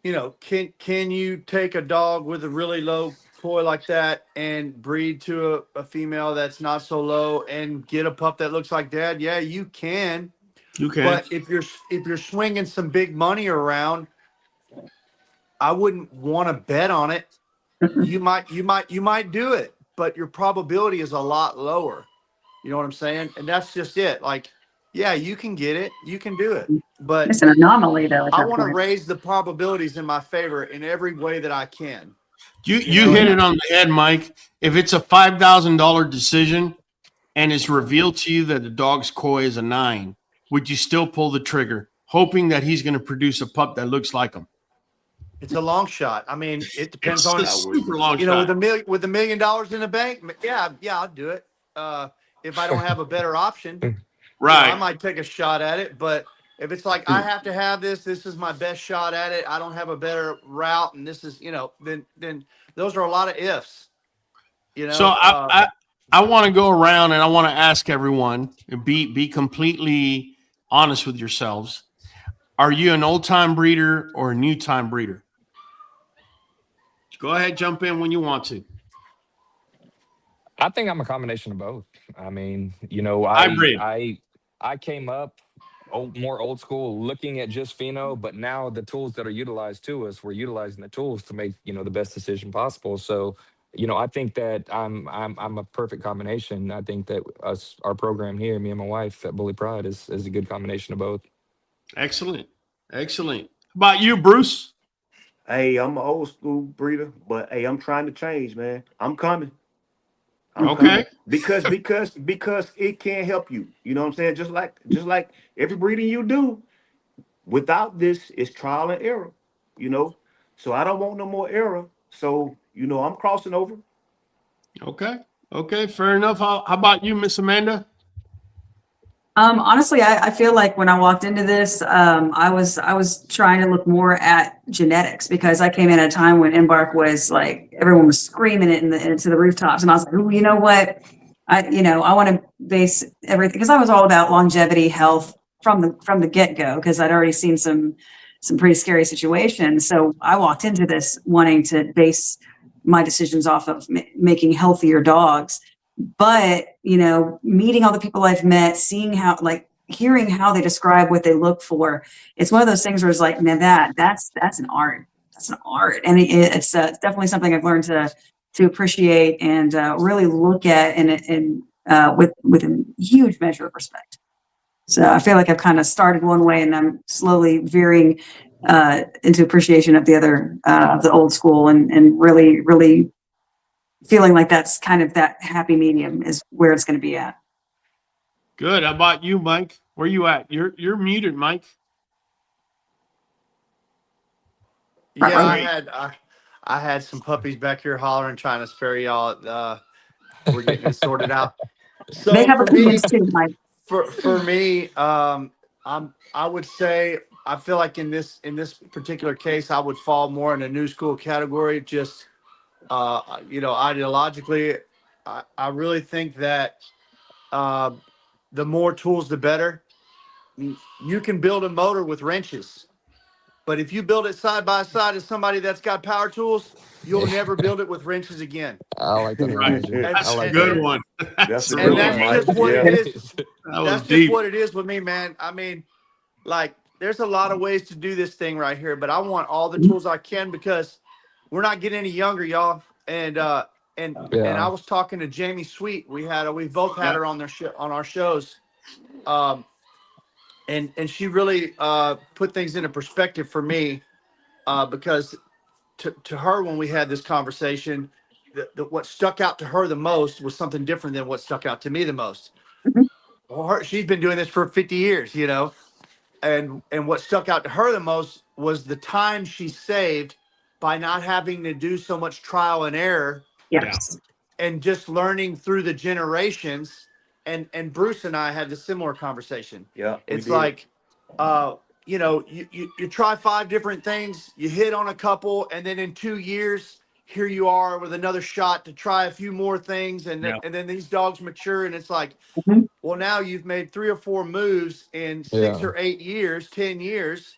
[SPEAKER 4] can you take a dog with a really low koi like that and breed to a female that's not so low and get a pup that looks like dad? Yeah, you can.
[SPEAKER 2] You can.
[SPEAKER 4] But if you're swinging some big money around, I wouldn't want to bet on it. You might do it, but your probability is a lot lower. You know what I'm saying? And that's just it. Like, yeah, you can get it, you can do it, but
[SPEAKER 5] it's an anomaly though. At
[SPEAKER 4] I
[SPEAKER 5] that
[SPEAKER 4] want to
[SPEAKER 5] point.
[SPEAKER 4] raise the probabilities in my favor in every way that I can.
[SPEAKER 2] You hit it on the head, Mike. If it's a $5,000 decision and it's revealed to you that the dog's koi is a 9, would you still pull the trigger, hoping that he's going to produce a pup that looks like him?
[SPEAKER 4] It's a long shot. I mean, it depends
[SPEAKER 2] It's
[SPEAKER 4] on
[SPEAKER 2] a super long shot.
[SPEAKER 4] with $1 million in the bank. Yeah, I'll do it. If I don't have a better option,
[SPEAKER 2] Right.
[SPEAKER 4] I might take a shot at it. But if it's like I have to have this is my best shot at it. I don't have a better route, and this is then those are a lot of ifs.
[SPEAKER 2] So I want to go around and I want to ask everyone, be completely honest with yourselves. Are you an old time breeder or a new time breeder? Go ahead, jump in when you want to.
[SPEAKER 3] I think I'm a combination of both. I mean,
[SPEAKER 2] Hybrid.
[SPEAKER 3] I came up more old school, looking at just pheno, but now the tools that are utilized to us, we're utilizing the tools to make the best decision possible. So, I think that I'm a perfect combination. I think that our program here, me and my wife at Bully Pride, is a good combination of both.
[SPEAKER 2] Excellent. How about you, Bruce?
[SPEAKER 1] Hey, I'm an old school breeder, but hey, I'm trying to change, man. I'm coming.
[SPEAKER 2] Okay.
[SPEAKER 1] Because it can't help you. You know what I'm saying? Just like every breeding you do, without this is trial and error. So I don't want no more error. So I'm crossing over.
[SPEAKER 2] Okay, fair enough. How about you, Miss Amanda?
[SPEAKER 5] Honestly, I feel like when I walked into this, I was trying to look more at genetics because I came in at a time when Embark was like everyone was screaming it into the rooftops, and I was like, ooh, you know what? I want to base everything because I was all about longevity, health from the get go because I'd already seen some pretty scary situations. So I walked into this wanting to base my decisions off of making healthier dogs. But, meeting all the people I've met, seeing hearing how they describe what they look for, it's one of those things where it's like, man, that's an art. That's an art. And it's definitely something I've learned to to appreciate and really look at and with a huge measure of respect. So I feel like I've kind of started one way and I'm slowly veering into appreciation of the other, of the old school and really, really feeling like that's kind of that happy medium is where it's going to be at.
[SPEAKER 2] Good. How about you, Mike? Where you at? You're muted, Mike.
[SPEAKER 4] Yeah, I had some puppies back here hollering, trying to spare y'all. We're getting it sorted out. So
[SPEAKER 5] They have
[SPEAKER 4] for
[SPEAKER 5] opinions too, Mike.
[SPEAKER 4] for me, I would say I feel like in this particular case, I would fall more in a new school category. Just ideologically, I really think that the more tools, the better. You can build a motor with wrenches, but if you build it side by side as somebody that's got power tools, you'll never build it with wrenches again.
[SPEAKER 3] I like that analogy.
[SPEAKER 2] That's
[SPEAKER 3] I like
[SPEAKER 2] a good
[SPEAKER 3] that.
[SPEAKER 2] one.
[SPEAKER 1] That's a
[SPEAKER 4] And
[SPEAKER 1] good one,
[SPEAKER 4] that's
[SPEAKER 1] Mike.
[SPEAKER 4] just what
[SPEAKER 1] Yeah.
[SPEAKER 4] it is.
[SPEAKER 2] That was
[SPEAKER 4] That's
[SPEAKER 2] deep.
[SPEAKER 4] just what it is with me, man. I mean, like, there's a lot of ways to do this thing right here, but I want all the tools I can because we're not getting any younger, y'all. And I was talking to Jamie Sweet. We both had her on on our shows. And she really put things into perspective for me because to her, when we had this conversation, what stuck out to her the most was something different than what stuck out to me the most. Well, she's been doing this for 50 years, and what stuck out to her the most was the time she saved by not having to do so much trial and error.
[SPEAKER 5] Yes.
[SPEAKER 4] And just learning through the generations. And Bruce and I had a similar conversation.
[SPEAKER 1] Yeah,
[SPEAKER 4] it's like, you try 5 different things, you hit on a couple, and then in 2 years, here you are with another shot to try a few more things. And then these dogs mature, and it's like, well, now you've made 3 or 4 moves in 6 or 8 years, 10 years.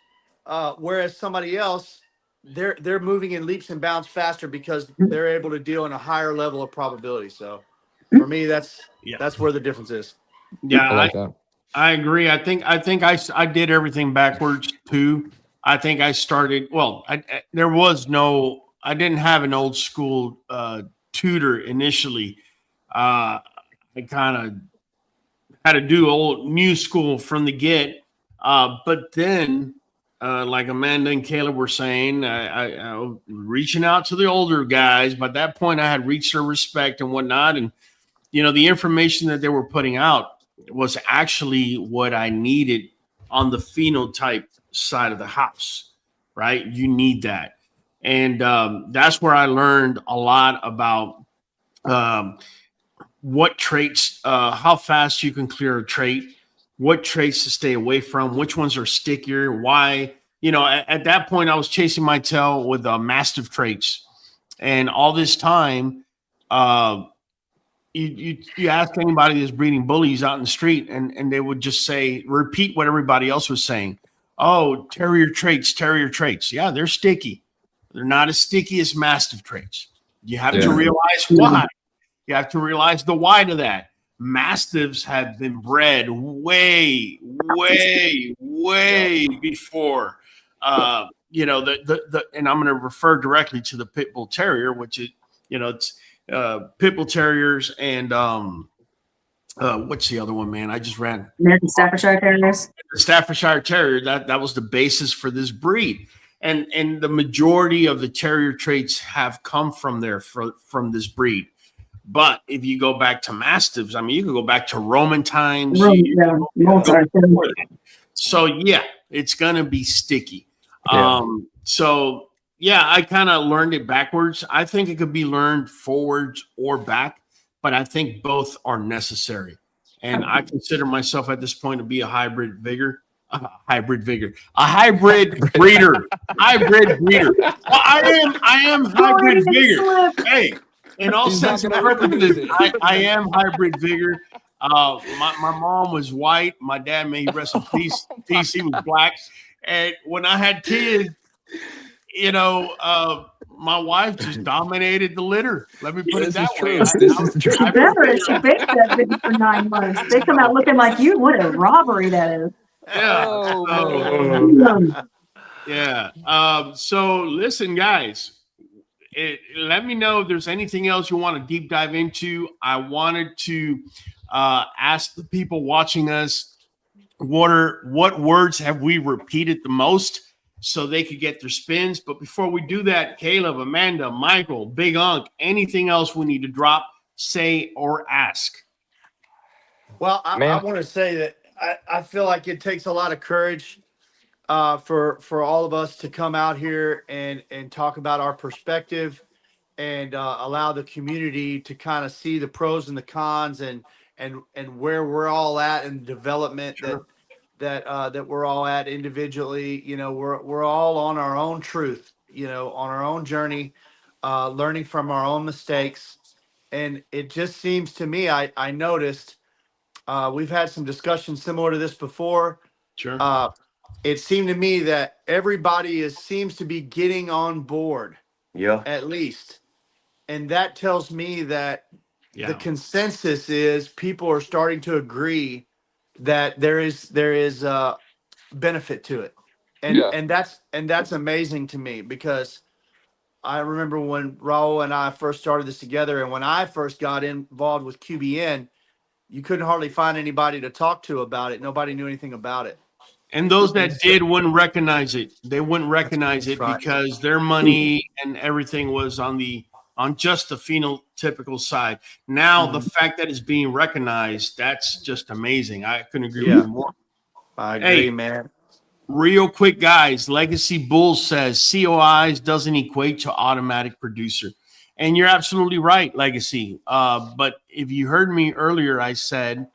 [SPEAKER 4] Whereas somebody else, they're moving in leaps and bounds faster because they're able to deal in a higher level of probability. So for me, that's where the difference is.
[SPEAKER 2] Yeah,
[SPEAKER 3] I like that.
[SPEAKER 2] I agree. I think I did everything backwards too. I think I started, I didn't have an old school tutor initially. I kind of had to do old new school from the get. But then, like Amanda and Caleb were saying, I was reaching out to the older guys. By that point, I had reached their respect and whatnot. And, the information that they were putting out was actually what I needed on the phenotype side of the house, right? You need that. And that's where I learned a lot about what traits, how fast you can clear a trait, what traits to stay away from, which ones are stickier, why. At that point, I was chasing my tail with mastiff traits. And all this time, you ask anybody that's breeding bullies out in the street, and they would just repeat what everybody else was saying. Oh, terrier traits. Yeah, they're sticky. They're not as sticky as mastiff traits. You have to realize why. You have to realize the why to that. Mastiffs have been bred way before. And I'm going to refer directly to the Pitbull Terrier, which is, it's Pitbull Terriers and what's the other one, man? I just ran
[SPEAKER 5] American Staffordshire Terriers.
[SPEAKER 2] Staffordshire Terrier. That was the basis for this breed, and the majority of the terrier traits have come from from this breed. But if you go back to mastiffs, I mean, you can go back to Roman times. So yeah, it's gonna be sticky. I kind of learned it backwards. I think it could be learned forwards or back, but I think both are necessary. And I consider myself at this point to be a hybrid breeder. Well, I am hybrid vigor. Hey, in all sense of purposes, I am hybrid vigor. My mom was white. My dad, may he rest in peace, he was black. And when I had kids, my wife just dominated the litter. Let me put it that way.
[SPEAKER 5] She baked that baby for 9 months. They come out looking like you. What a robbery that is.
[SPEAKER 2] Yeah. So listen, guys, let me know if there's anything else you want to deep dive into. I wanted to ask the people watching us what words have we repeated the most so they could get their spins. But before we do that, Caleb, Amanda, Michael, Big Unk, anything else we need to drop, say, or ask?
[SPEAKER 4] Well, I want to say that I feel like it takes a lot of courage for all of us to come out here and talk about our perspective and allow the community to kind of see the pros and the cons and where we're all at in development. Sure. that we're all at individually. You know, we're all on our own truth, you know, on our own journey, learning from our own mistakes. And it just seems to me, I noticed, we've had some discussions similar to this before.
[SPEAKER 2] Sure.
[SPEAKER 4] It seemed to me that everybody seems to be getting on board.
[SPEAKER 1] Yeah.
[SPEAKER 4] At least. And that tells me that the consensus is people are starting to agree that there is benefit to it. And that's amazing to me, because I remember when Raul and I first started this together, and when I first got involved with QBN, you couldn't hardly find anybody to talk to about it. Nobody knew anything about it.
[SPEAKER 2] And those that did wouldn't recognize it. They wouldn't recognize it because their money and everything was on just the phenotypical side. Now, the fact that it's being recognized, that's just amazing. I couldn't agree with you more.
[SPEAKER 4] I agree, man.
[SPEAKER 2] Real quick, guys. Legacy Bull says COIs doesn't equate to automatic producer. And you're absolutely right, Legacy. But if you heard me earlier, I said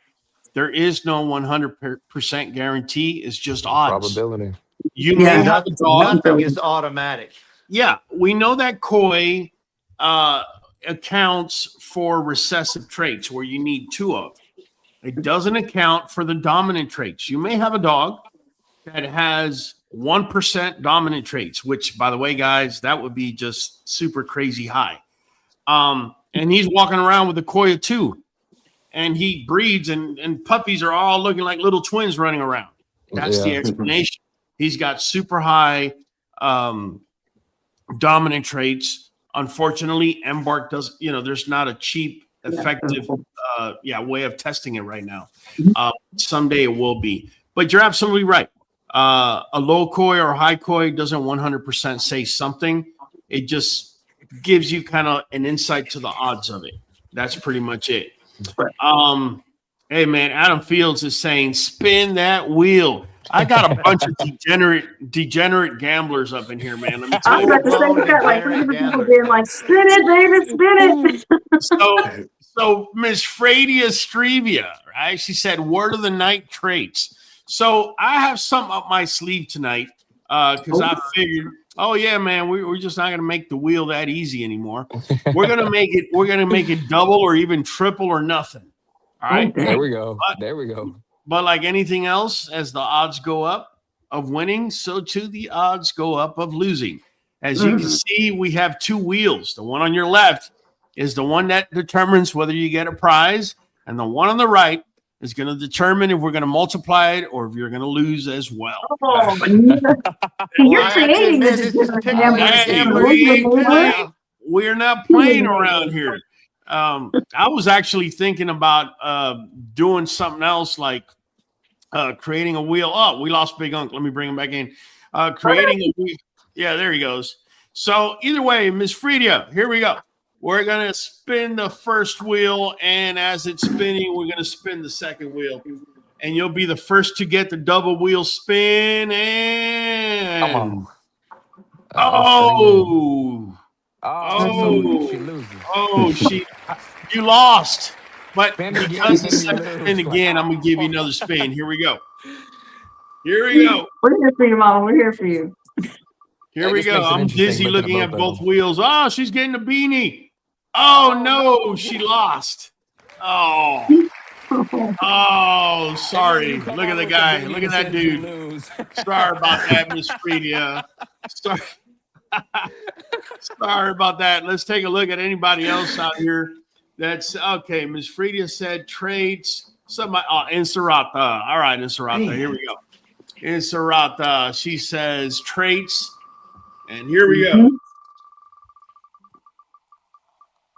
[SPEAKER 2] there is no 100% guarantee. It's just odds.
[SPEAKER 3] Probability.
[SPEAKER 2] You may have a dog.
[SPEAKER 4] Nothing is automatic.
[SPEAKER 2] Yeah, we know that COI accounts for recessive traits where you need 2 of. It doesn't account for the dominant traits. You may have a dog that has 1% dominant traits, which, by the way, guys, that would be just super crazy high. And he's walking around with a COI 2, and he breeds, and puppies are all looking like little twins running around. That's the explanation. He's got super high dominant traits. Unfortunately, Embark does, there's not a cheap, effective way of testing it right now. Someday it will be. But you're absolutely right. A low COI or high COI doesn't 100% say something. It just gives you kind of an insight to the odds of it. That's pretty much it. Hey, man, Adam Fields is saying, spin that wheel. I got a bunch of degenerate gamblers up in here, man. Let me tell
[SPEAKER 5] I was about to say, we got like 3 people being like, spin it, David, spin it.
[SPEAKER 2] So Miss Fradia Strevia, right? She said, word of the night traits. So I have something up my sleeve tonight because I figured, oh yeah, man, we're just not gonna make the wheel that easy anymore. We're gonna make it double or even triple or nothing. All right.
[SPEAKER 3] There we go. There we go.
[SPEAKER 2] But like anything else, as the odds go up of winning, so too the odds go up of losing. As you can see, we have 2 wheels. The one on your left is the one that determines whether you get a prize, and the one on the right is going to determine if we're going to multiply it or if you're going to lose as well.
[SPEAKER 5] Oh, you're creating this.
[SPEAKER 2] We're not playing around here. I was actually thinking about doing something else, like creating a wheel. Oh, we lost Big Unk. Let me bring him back in. Creating a wheel. Yeah, there he goes. So either way, Miss Fredia, here we go. We're going to spin the first wheel, and as it's spinning, we're going to spin the second wheel. And you'll be the first to get the double wheel spin. And
[SPEAKER 3] come on.
[SPEAKER 2] You lost. But because the second spin again, I'm going to give you another spin. Here we go.
[SPEAKER 5] We're here for you, Mama. We're here for you.
[SPEAKER 2] Here we go. I'm dizzy looking at both wheels. Oh, she's getting a beanie. Oh, no, she lost. Oh, sorry. Look at the guy. Look at that dude. Sorry about that, Miss Fredia. Sorry. Sorry about that. Let's take a look at anybody else out here. That's okay. Miss Fredia said traits. Somebody, Inserata. All right, Inserata. Here we go. Inserata. She says traits. And here we go.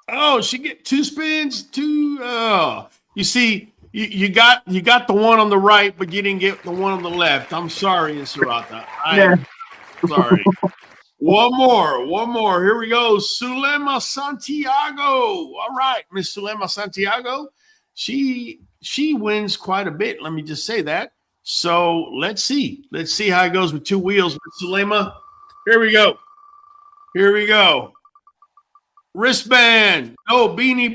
[SPEAKER 2] Oh, she get 2 spins, 2. Oh, you see, you got the one on the right, but you didn't get the one on the left. I'm sorry, Insurata. I'm sorry. One more. Here we go. Sulema Santiago. All right, Miss Sulema Santiago. She wins quite a bit. Let me just say that. So let's see. Let's see how it goes with 2 wheels, Miss Sulema. Here we go. Wristband. Oh, beanie.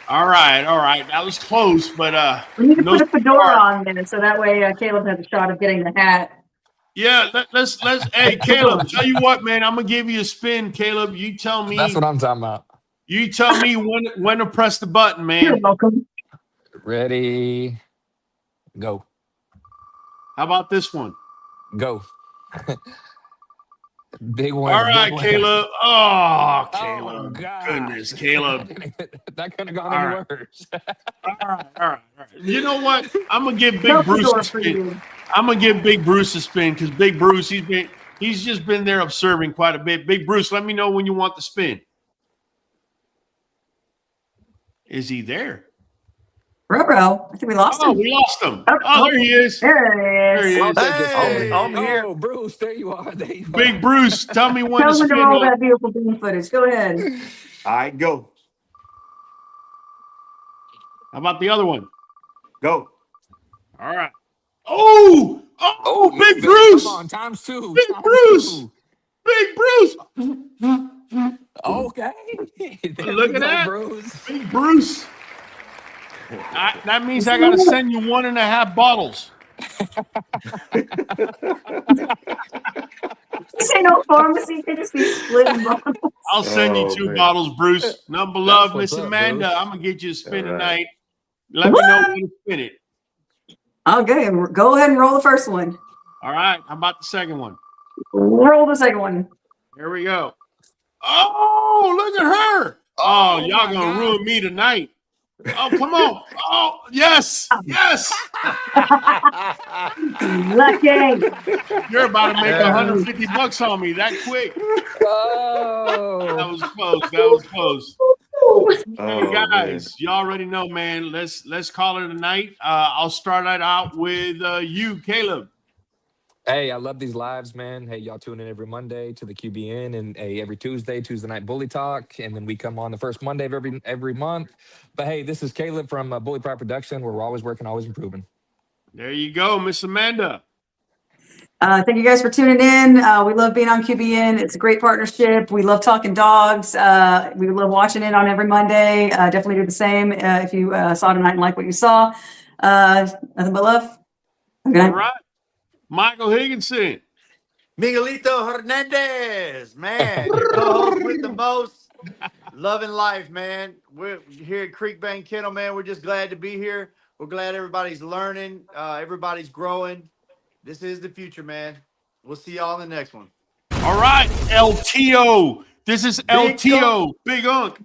[SPEAKER 2] All right. That was close, but
[SPEAKER 5] We need to
[SPEAKER 2] no
[SPEAKER 5] put a fedora
[SPEAKER 2] cigar.
[SPEAKER 5] on there so that way Caleb has a shot of getting the hat.
[SPEAKER 2] Yeah, let's. Hey, Caleb, tell you what, man, I'm gonna give you a spin, Caleb. You tell me.
[SPEAKER 3] That's what I'm talking about.
[SPEAKER 2] You tell me when to press the button,
[SPEAKER 5] You're
[SPEAKER 2] man.
[SPEAKER 5] welcome.
[SPEAKER 3] Ready, go.
[SPEAKER 2] How about this one?
[SPEAKER 3] Go. Big one.
[SPEAKER 2] All right,
[SPEAKER 3] big
[SPEAKER 2] Caleb. Oh, Caleb.
[SPEAKER 3] Oh, God.
[SPEAKER 2] Goodness, Caleb.
[SPEAKER 3] That couldn't have gone
[SPEAKER 2] All
[SPEAKER 3] any
[SPEAKER 2] right.
[SPEAKER 3] worse.
[SPEAKER 2] All right. You know what? I'm gonna give
[SPEAKER 5] No
[SPEAKER 2] Big Bruce
[SPEAKER 5] fedora
[SPEAKER 2] a
[SPEAKER 5] for
[SPEAKER 2] spin.
[SPEAKER 5] you.
[SPEAKER 2] I'm gonna give Big Bruce a spin because Big Bruce, he's just been there observing quite a bit. Big Bruce, let me know when you want the spin. Is he there?
[SPEAKER 5] Ruh-roh. I think we lost
[SPEAKER 2] Oh,
[SPEAKER 5] him.
[SPEAKER 2] we lost him. Oh, there he is.
[SPEAKER 5] There
[SPEAKER 2] There
[SPEAKER 5] he
[SPEAKER 2] he
[SPEAKER 5] is.
[SPEAKER 3] I'll
[SPEAKER 2] is.
[SPEAKER 3] take his
[SPEAKER 4] Hey.
[SPEAKER 3] spin.
[SPEAKER 1] I'm here.
[SPEAKER 3] Oh, Bruce, there you are. There you are.
[SPEAKER 2] Big Bruce, tell me when
[SPEAKER 5] Tell
[SPEAKER 2] to
[SPEAKER 5] him to
[SPEAKER 2] spin.
[SPEAKER 5] roll that beautiful bean footage. Go ahead.
[SPEAKER 1] All right, go.
[SPEAKER 2] How about the other one?
[SPEAKER 1] Go.
[SPEAKER 2] All right. Oh,
[SPEAKER 3] move
[SPEAKER 2] Big
[SPEAKER 3] it.
[SPEAKER 2] Bruce.
[SPEAKER 3] Come on, times 2.
[SPEAKER 2] Big
[SPEAKER 3] times
[SPEAKER 2] Bruce.
[SPEAKER 3] 2.
[SPEAKER 2] Big Bruce.
[SPEAKER 3] Okay. There
[SPEAKER 2] Look
[SPEAKER 3] we
[SPEAKER 2] at
[SPEAKER 3] go,
[SPEAKER 2] that.
[SPEAKER 3] Bruce.
[SPEAKER 2] Big Bruce. That means I got to send you 1.5 bottles.
[SPEAKER 5] This ain't no pharmacy. They just be splitting bottles.
[SPEAKER 2] I'll send you 2
[SPEAKER 1] man.
[SPEAKER 2] bottles, Bruce. Number
[SPEAKER 3] That's
[SPEAKER 2] love,
[SPEAKER 3] what's
[SPEAKER 2] Miss
[SPEAKER 3] up,
[SPEAKER 2] Amanda.
[SPEAKER 3] Bruce.
[SPEAKER 2] I'm going to get you a spin
[SPEAKER 1] All right.
[SPEAKER 2] tonight. Let me know when to spin it.
[SPEAKER 5] Okay, go ahead and roll the first one.
[SPEAKER 2] All right. How about the second one?
[SPEAKER 5] Roll the second one.
[SPEAKER 2] Here we go. Oh, look at her. Oh, y'all
[SPEAKER 3] my
[SPEAKER 2] going to
[SPEAKER 3] God.
[SPEAKER 2] ruin me tonight. Oh, come on. Oh, yes. Yes.
[SPEAKER 5] Lucky.
[SPEAKER 2] You're about to make
[SPEAKER 1] Yeah.
[SPEAKER 2] $150 on me that quick. That
[SPEAKER 3] Oh.
[SPEAKER 2] was close. That was close. Hey
[SPEAKER 1] Oh,
[SPEAKER 2] guys, you already know, man. Let's call it a night. I'll start it out with you, Caleb.
[SPEAKER 3] Hey, I love these lives, man. Hey, y'all tune in every Monday to the QBN and every Tuesday night Bully Talk. And then we come on the first Monday of every month. But hey, this is Caleb from Bully Pride Production, where we're always working, always improving.
[SPEAKER 2] There you go, Miss Amanda.
[SPEAKER 5] Thank you guys for tuning in. We love being on QBN. It's a great partnership. We love talking dogs. We love watching it on every Monday. Definitely do the same if you saw tonight and like what you saw. Nothing but love. Have a good
[SPEAKER 2] All
[SPEAKER 5] night.
[SPEAKER 2] right. Michael Higginson.
[SPEAKER 4] Miguelito Hernandez, man, your co-host with the most. Loving life, man. We're here at QBN Kennel, man. We're just glad to be here. We're glad everybody's learning. Everybody's growing. This is the future, man. We'll see y'all in the next one.
[SPEAKER 2] All right, LTO. This is
[SPEAKER 1] Big
[SPEAKER 2] LTO, Big Unk.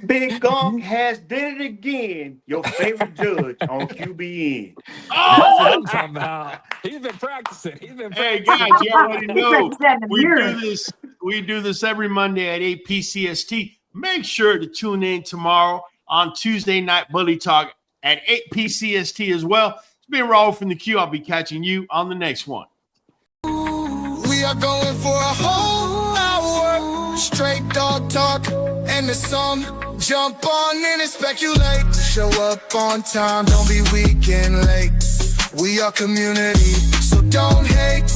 [SPEAKER 1] Big Gunk has did it again. Your favorite judge on QBN.
[SPEAKER 3] That's what
[SPEAKER 2] Oh,
[SPEAKER 3] I'm talking about. He's been practicing.
[SPEAKER 2] hey guys, you already know we
[SPEAKER 5] Mirror.
[SPEAKER 2] do this. We do this every Monday at 8 PCST. Make sure to tune in tomorrow on Tuesday Night Bully Talk at 8 PCST as well. It's been Raul from the Q. I'll be catching you on the next one.
[SPEAKER 6] We are going for a whole hour, straight dog talk, and the song. Jump on in and speculate. Show up on time, don't be weak and late. We are community, so don't hate.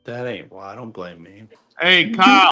[SPEAKER 4] That ain't why. Don't blame me.
[SPEAKER 2] Hey, Kyle.